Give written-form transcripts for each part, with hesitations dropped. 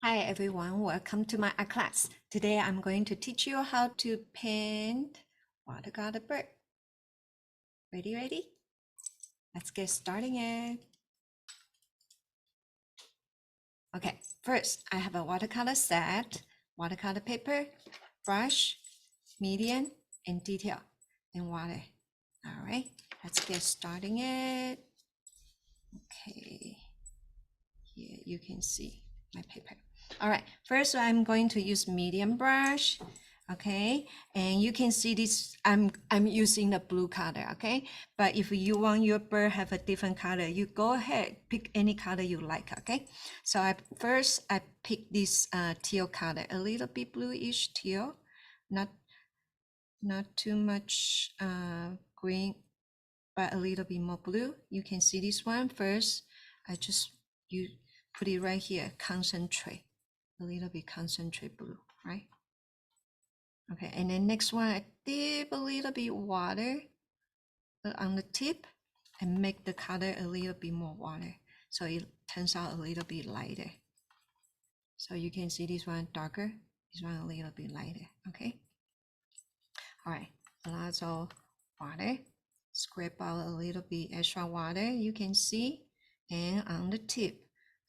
Hi everyone, welcome to my art class. Today I'm going to teach you how to paint watercolor bird. Ready? Let's get started it. Okay, first I have a watercolor set, watercolor paper, brush, medium, and detail, and water. All right, let's get started it. Okay, here you can see my paper. All right, first I'm going to use medium brush. Okay, and you can see this, I'm using the blue color. Okay, but if you want your bird have a different color, you go ahead, pick any color you like. Okay, so I pick this teal color, a little bit bluish teal, not too much green, but a little bit more blue. You can see this one first. You put it right here, concentrate, a little bit concentrate blue, right? Okay, and then next one, I dip a little bit water on the tip and make the color a little bit more water. So it turns out a little bit lighter. So you can see this one darker, this one a little bit lighter, okay? All right, lots of water. Scrape out a little bit extra water, you can see. And on the tip,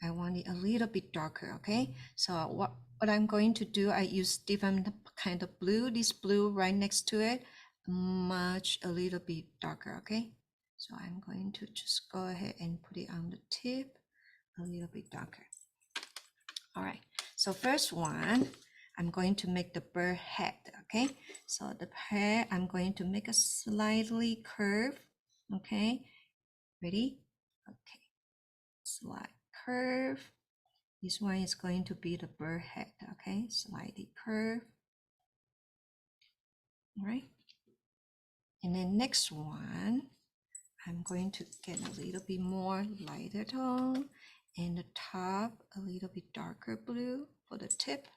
I want it a little bit darker, okay? So what I'm going to do, I use different kind of blue. This blue right next to it, much a little bit darker, okay? So I'm going to just go ahead and put it on the tip, a little bit darker. All right, so first one, I'm going to make the bird head, okay? So the head, I'm going to make a slightly curve, okay? Ready? Okay, slight curve. This one is going to be the bird head, okay? Slightly curve, all right? And then next one, I'm going to get a little bit more lighter tone, and the top, a little bit darker blue for the tip.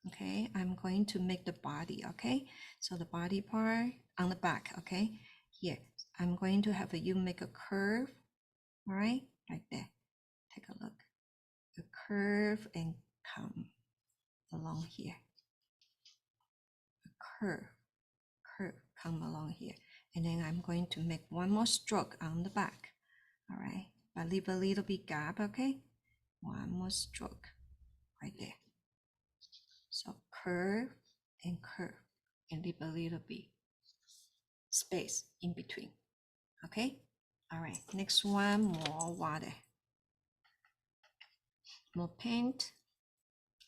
Okay, I'm going to make the body. Okay, so the body part on the back. Okay, here I'm going to have you make a curve. All right, right there. Take a look. A curve and come along here. A curve come along here, and then I'm going to make one more stroke on the back. All right, but leave a little bit gap. Okay, one more stroke right there. So curve and leave a little bit space in between. Okay, all right, next one, more water, more paint,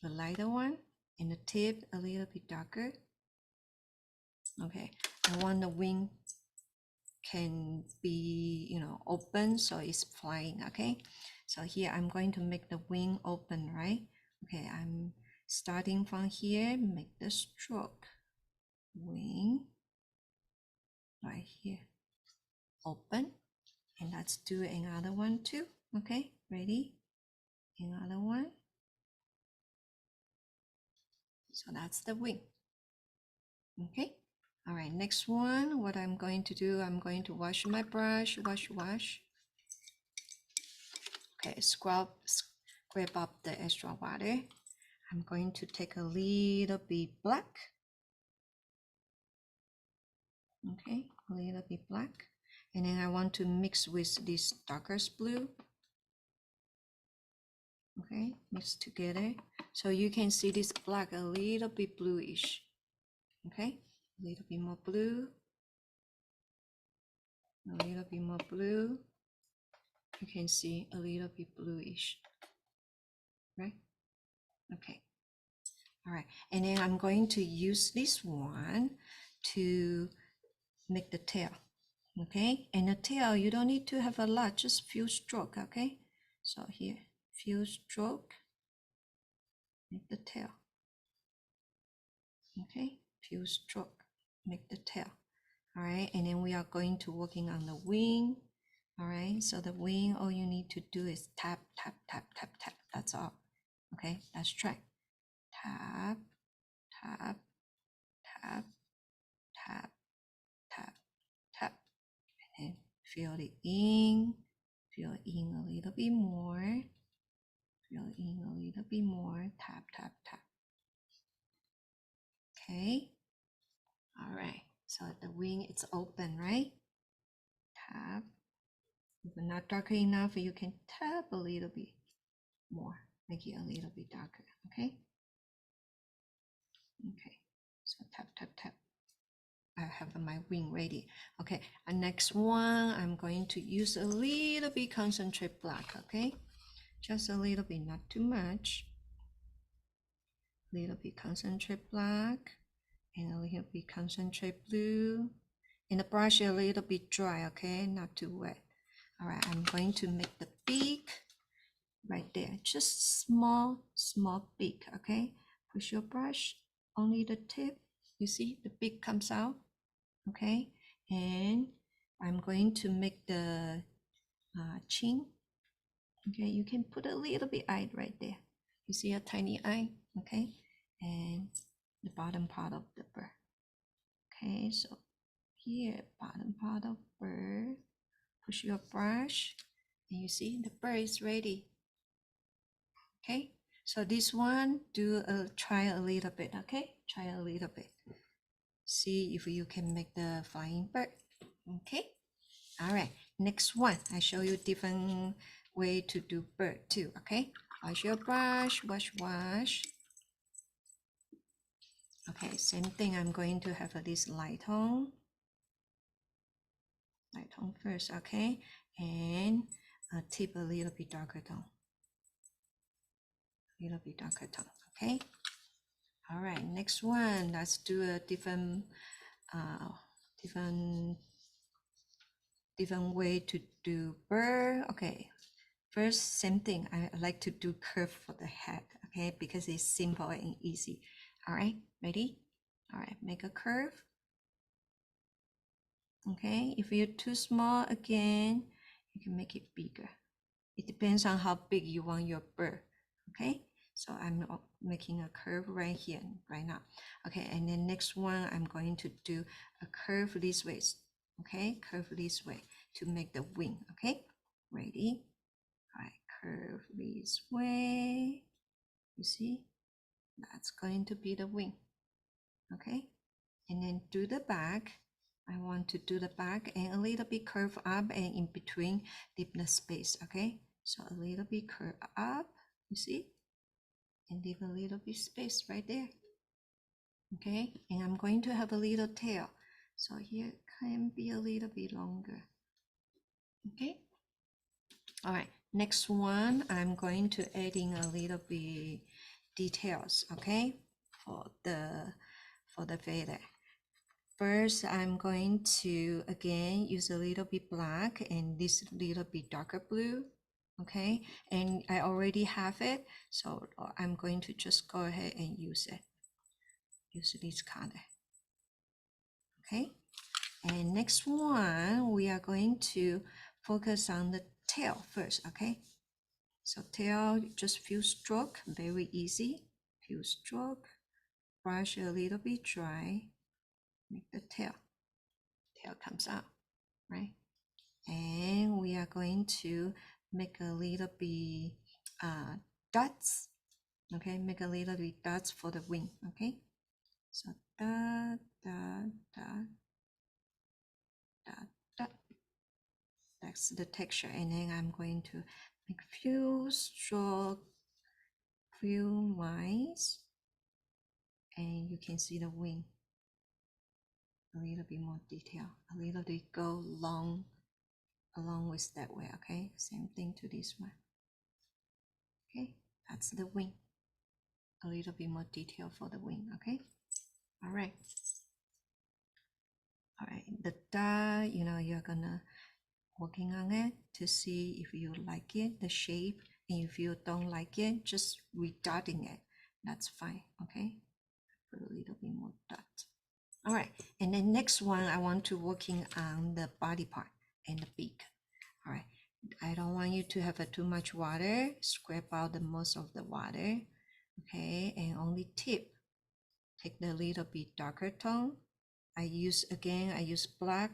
the lighter one, and the tip a little bit darker. Okay, I want the wing can be open, so it's flying. Okay, so here I'm going to make the wing open, right? Okay, I'm starting from here, make the stroke, wing right here, open, and let's do another one too. Okay, ready? Another one. So that's the wing. Okay, all right, next one, what I'm going to do, I'm going to wash my brush, wash. Okay, scrape up the extra water. I'm going to take a little bit black. Okay, a little bit black, and then I want to mix with this darkest blue. Okay, mix together, so you can see this black a little bit bluish. Okay, a little bit more blue, a little bit more blue. You can see a little bit bluish, right? Okay, all right, and then I'm going to use this one to make the tail. Okay, and the tail, you don't need to have a lot, just few stroke. Okay, so here, few stroke, make the tail. Okay, few stroke, make the tail. All right, and then we are going to working on the wing. All right, so the wing, all you need to do is tap, tap, tap, tap, tap. That's all. Okay, let's try. Tap, tap, tap, tap, tap, tap, and then fill it in a little bit more. fill in a little bit more, tap, tap, tap. Okay, all right, so the wing is open, right? Tap. If it's not darker enough, you can tap a little bit more, make it a little bit darker, okay? Okay, so tap, tap, tap. I have my wing ready. Okay, and next one, I'm going to use a little bit concentrate black, okay? Just a little bit, not too much. Little bit concentrate black and a little bit concentrate blue. And the brush a little bit dry, okay? Not too wet. All right, I'm going to make the beak right there. Just small beak, okay? Push your brush, only the tip. You see the beak comes out, okay? And I'm going to make the chin. Okay, you can put a little bit eye right there. You see a tiny eye, okay? And the bottom part of the bird. Okay, so here, bottom part of bird. Push your brush, and you see the bird is ready. Okay, so this one, try a little bit, okay? Try a little bit. See if you can make the flying bird. Okay, all right. Next one, I show you different way to do bird too, okay? Wash your brush, wash. Okay, same thing. I'm going to have this light tone first, okay? And tip a little bit darker tone. A little bit darker tone, okay? All right, next one. Let's do a different way to do bird. Okay, first, same thing. I like to do curve for the head, okay? Because it's simple and easy. All right, ready? All right, make a curve. Okay, if you're too small again, you can make it bigger. It depends on how big you want your bird. Okay, so I'm making a curve right here, right now. Okay, and then next one, I'm going to do a curve this way. Okay, curve this way to make the wing. Okay, ready? All right, curve this way. You see, that's going to be the wing. Okay, and then do the back. I want to do the back and a little bit curve up and in between leave the space, okay? So a little bit curve up, you see? And leave a little bit space right there. Okay, and I'm going to have a little tail. So here can be a little bit longer. Okay. All right, next one, I'm going to add in a little bit details, okay? For the feather. First, I'm going to, again, use a little bit black and this little bit darker blue, okay? And I already have it, so I'm going to just go ahead and use it. Use this color, okay? And next one, we are going to focus on the tail first, okay? So tail, just few stroke, very easy. Few stroke, brush a little bit dry, make the tail comes out, right? And we are going to make a little bit dots, okay? Make a little bit dots for the wing, okay? So dot, dot, dot, dot, dot. That's the texture. And then I'm going to make few stroke, few lines, and you can see the wing. A little bit more detail, a little bit go long along with that way, okay? Same thing to this one. Okay, that's the wing. A little bit more detail for the wing, okay? All right. All right, the dot, you're gonna working on it to see if you like it, the shape, and if you don't like it, just redotting it. That's fine, okay? Put a little bit more dot. All right, and then next one, I want to working on the body part and the beak. All right, I don't want you to have too much water. Scrape out the most of the water, okay? And only tip. Take the little bit darker tone. I use black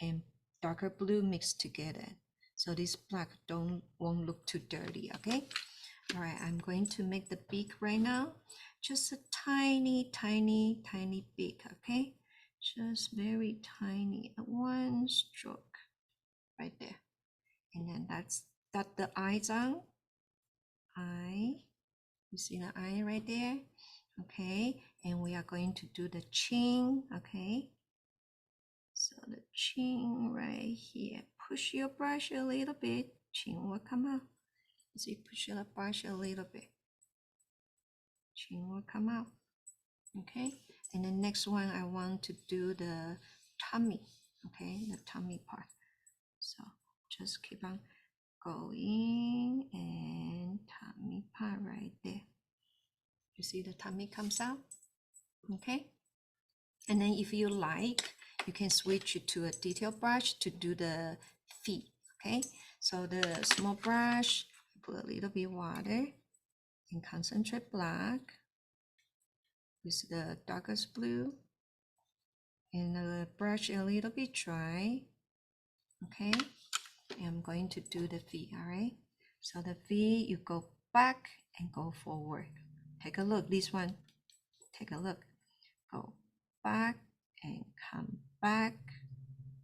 and darker blue mixed together. So this black won't look too dirty, okay? All right, I'm going to make the beak right now. Just a tiny, tiny, tiny beak, okay? Just very tiny, one stroke right there. And then that's the eyes on. Eye, you see the eye right there? Okay, and we are going to do the chin, okay? So the chin right here. Push your brush a little bit, chin will come out. So you push your brush a little bit, chin will come out. Okay, and the next one I want to do the tummy, okay, the tummy part. So just keep on going and tummy part right there. You see the tummy comes out, okay? And then if you like, you can switch it to a detail brush to do the feet, okay? So the small brush, put a little bit water and concentrate black with the darkest blue, and the brush a little bit dry, okay? And I'm going to do the V, all right? So the V, you go back and go forward. Take a look, this one, take a look. Go back and come back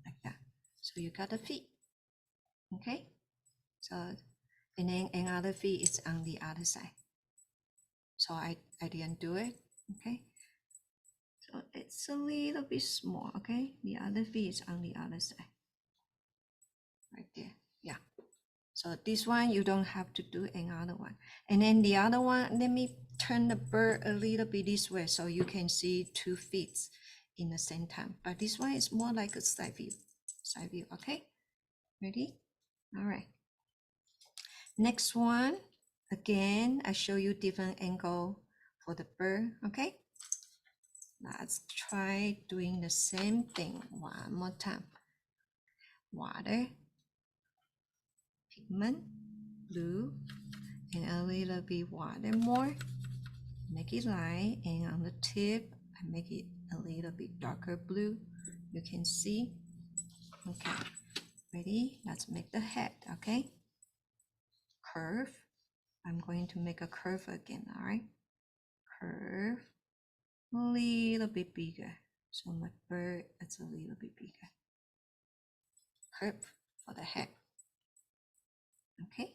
like that. So you got the V, okay? So, and then another V is on the other side. So I didn't do it, okay? So it's a little bit small, okay? The other V is on the other side. Right there, yeah. So this one, you don't have to do another one. And then the other one, let me turn the bird a little bit this way so you can see 2 feet in the same time. But this one is more like a side view, okay? Ready? All right. Next one, again, I show you different angle for the bird, okay? Let's try doing the same thing one more time. Water, pigment, blue, and a little bit water more. Make it light, and on the tip, I make it a little bit darker blue. You can see. Okay, ready? Let's make the head, okay? Curve. I'm going to make a curve again, all right? Curve, a little bit bigger. So my bird, it's a little bit bigger. Curve for the head. Okay,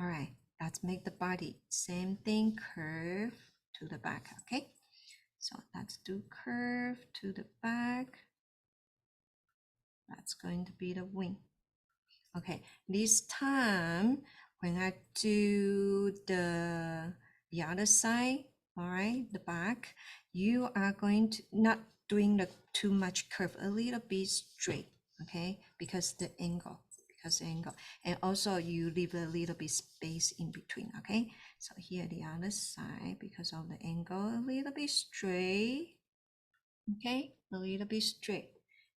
all right. Let's make the body. Same thing, curve to the back, okay? So let's do curve to the back. That's going to be the wing. Okay, this time when I do the other side, all right, the back, you are going to not doing the too much curve, a little bit straight, okay, because the angle, and also you leave a little bit space in between, okay. So here the other side, because of the angle, a little bit straight, okay, a little bit straight,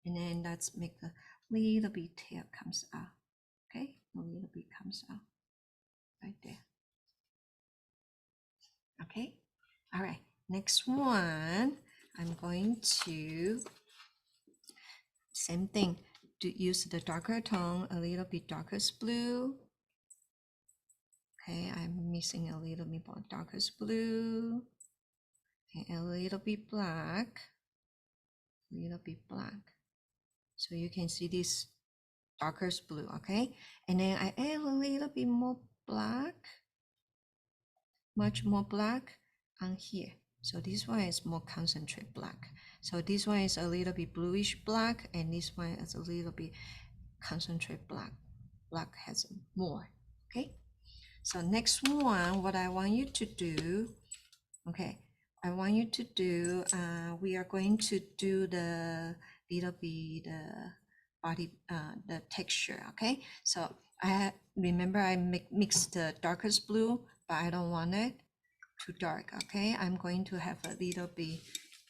and then let's make a little bit tail comes out. Okay, a little bit comes out right there. Okay, all right. Next one, I'm going to same thing. To use the darker tone, a little bit darkest blue. Okay, I'm missing a little bit more darkest blue, and a little bit black, So you can see this darkest blue. Okay, and then I add a little bit more black. Much more black on here. So this one is more concentrate black. So this one is a little bit bluish black, and this one is a little bit concentrate black. Black has more, okay? So next one, what I want you to do, okay, I want you to do, we are going to do the little bit body, the texture, okay? So I remember I mixed the darkest blue, but I don't want it too dark, okay? I'm going to have a little bit,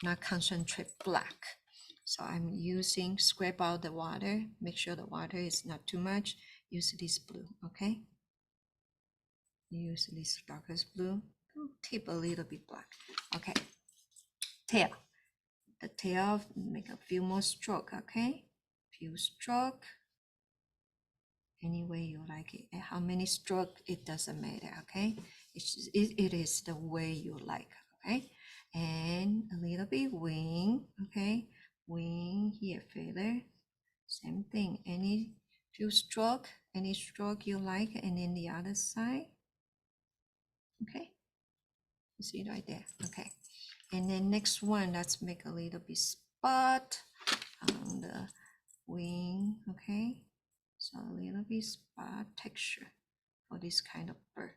not concentrate black. So I'm using, scrape out the water, make sure the water is not too much. Use this blue, okay? Use this darkest blue, tip a little bit black. Okay, tail. The tail, make a few more stroke, okay? Few stroke, any way you like it. And how many stroke, it doesn't matter, okay? It is the way you like, okay? And a little bit wing, okay? Wing here, feather, same thing. Any few stroke, any stroke you like, and then the other side, okay? You see right there, okay? And then next one, let's make a little bit spot on the wing, okay? So a little bit spot texture for this kind of bird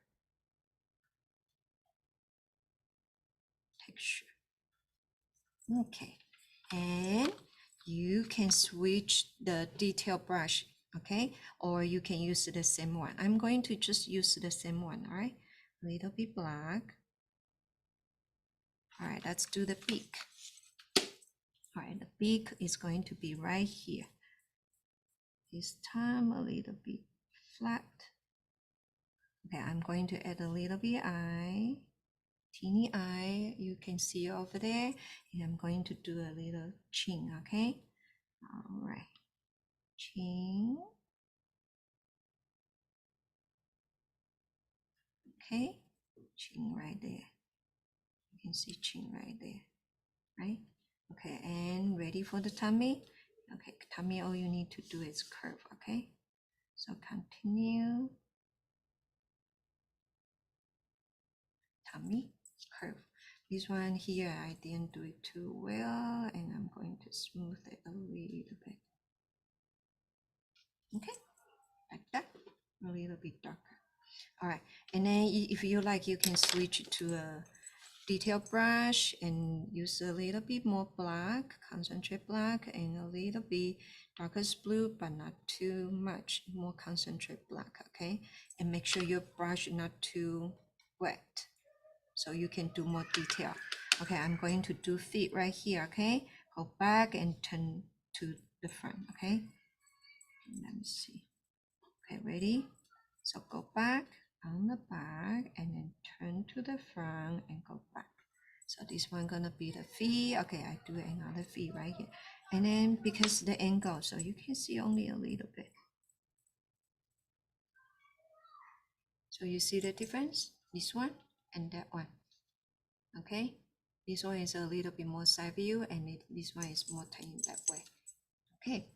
texture. Okay, and you can switch the detail brush, okay? Or you can use the same one. I'm going to just use the same one, all right? A little bit black. All right, let's do the beak. All right, the beak is going to be right here. This time a little bit flat. Okay, I'm going to add a little bit eye, teeny eye. You can see over there. And I'm going to do a little chin, okay? All right, chin. Okay, chin right there. You can see chin right there, right? Okay, and ready for the tummy? Okay, tummy, all you need to do is curve, okay? So continue, tummy, curve. This one here, I didn't do it too well, and I'm going to smooth it a little bit. Okay, like that, a little bit darker. All right, and then if you like, you can switch to a detail brush and use a little bit more black, concentrate black, and a little bit darkest blue, but not too much, more concentrate black, okay? And make sure your brush not too wet, so you can do more detail. Okay, I'm going to do feet right here, okay? Go back and turn to the front, okay? Let me see. Okay, ready? So go back on the back and then turn to the front and go back. So this one gonna be the feet. Okay, I do another feet right here. And then because the angle, so you can see only a little bit. So you see the difference? This one and that one. Okay, this one is a little bit more side view and this one is more tiny that way. Okay,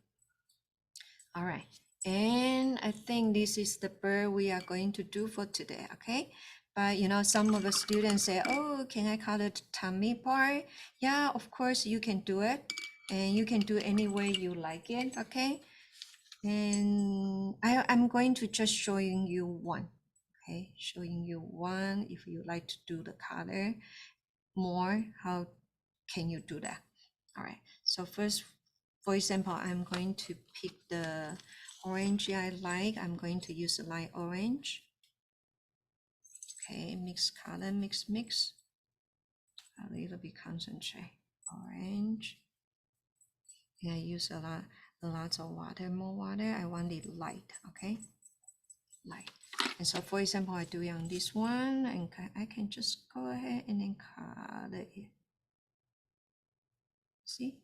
all right. And I think this is the bird we are going to do for today, okay? But you know, some of the students say, oh, can I color the tummy part? Yeah, of course you can do it. And you can do any way you like it, okay? And I'm going to just showing you one, okay? Showing you one. If you like to do the color more, how can you do that? All right, so first, for example, I'm going to pick the orange I like. I'm going to use a light orange. Okay, mix color, mix. A little bit concentrate. Orange. And I use a lot of water, more water. I want it light, okay? Light. And so for example, I do it on this one, and I can just go ahead and then color it. See?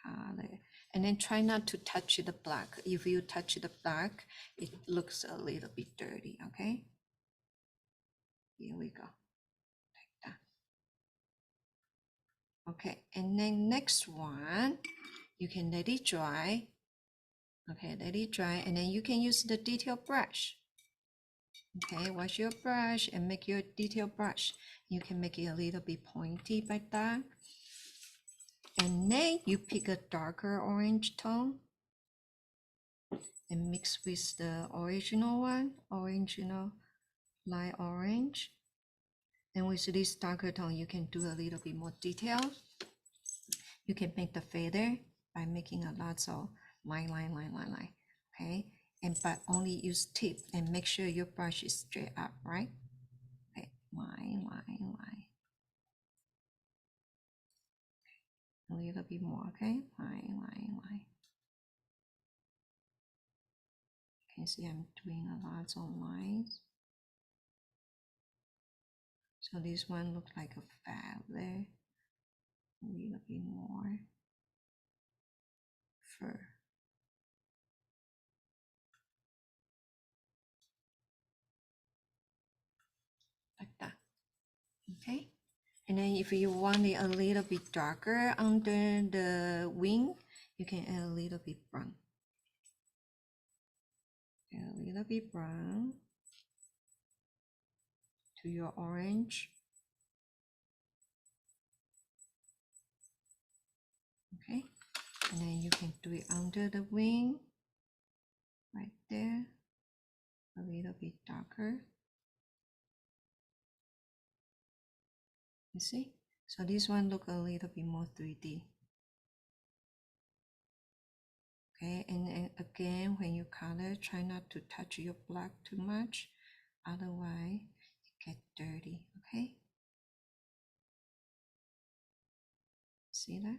Color. And then try not to touch the black. If you touch the black, it looks a little bit dirty, okay? Here we go, like that. Okay, and then next one, you can let it dry. Okay, let it dry, and then you can use the detail brush. Okay, wash your brush and make your detail brush. You can make it a little bit pointy like that. And then you pick a darker orange tone and mix with the original one, original light orange. And with this darker tone, you can do a little bit more detail. You can make the feather by making a lot of line, okay? And but only use tip and make sure your brush is straight up, right? Okay, line. A little bit more, okay? Line. You can see I'm doing a lot of lines. So this one looks like a feather. A little bit more fur. like that. Okay, and then if you want it a little bit darker under the wing, you can add a little bit brown. Add a little bit brown to your orange. Okay, and then you can do it under the wing, right there, a little bit darker. You see? So this one look a little bit more 3D. Okay, and again, when you color, try not to touch your black too much, otherwise it get dirty. Okay, see that?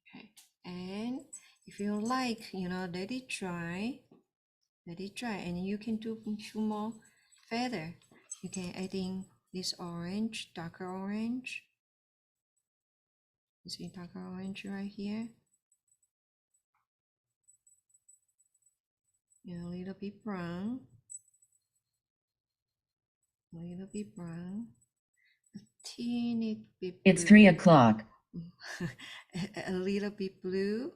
Okay, and if you like, let it dry, and you can do a few more feather. You can add in this orange, darker orange. You see darker orange right here? And a little bit brown. A little bit brown. A teeny bit blue. It's 3 o'clock. A little bit blue.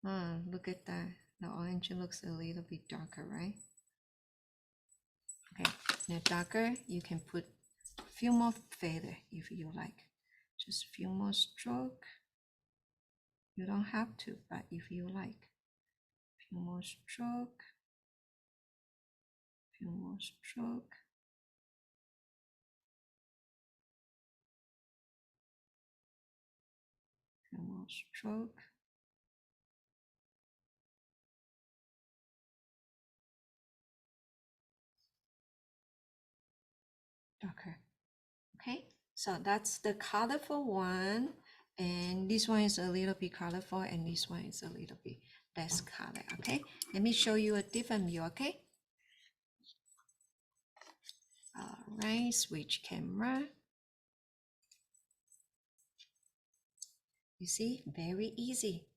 Ah, look at that. The orange looks a little bit darker, right? Okay, now darker, you can put a few more feather if you like. Just a few more stroke. You don't have to, but if you like. Few more stroke. Few more stroke. Few more stroke. Darker. Okay, so that's the colorful one, and this one is a little bit colorful, and this one is a little bit less color. Okay, let me show you a different view. Okay, all right, switch camera. You see, very easy,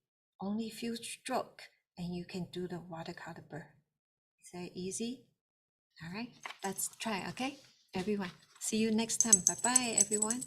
only few stroke, and you can do the watercolor bird. Is that easy? All right, let's try. Okay, everyone, see you next time. Bye bye, everyone.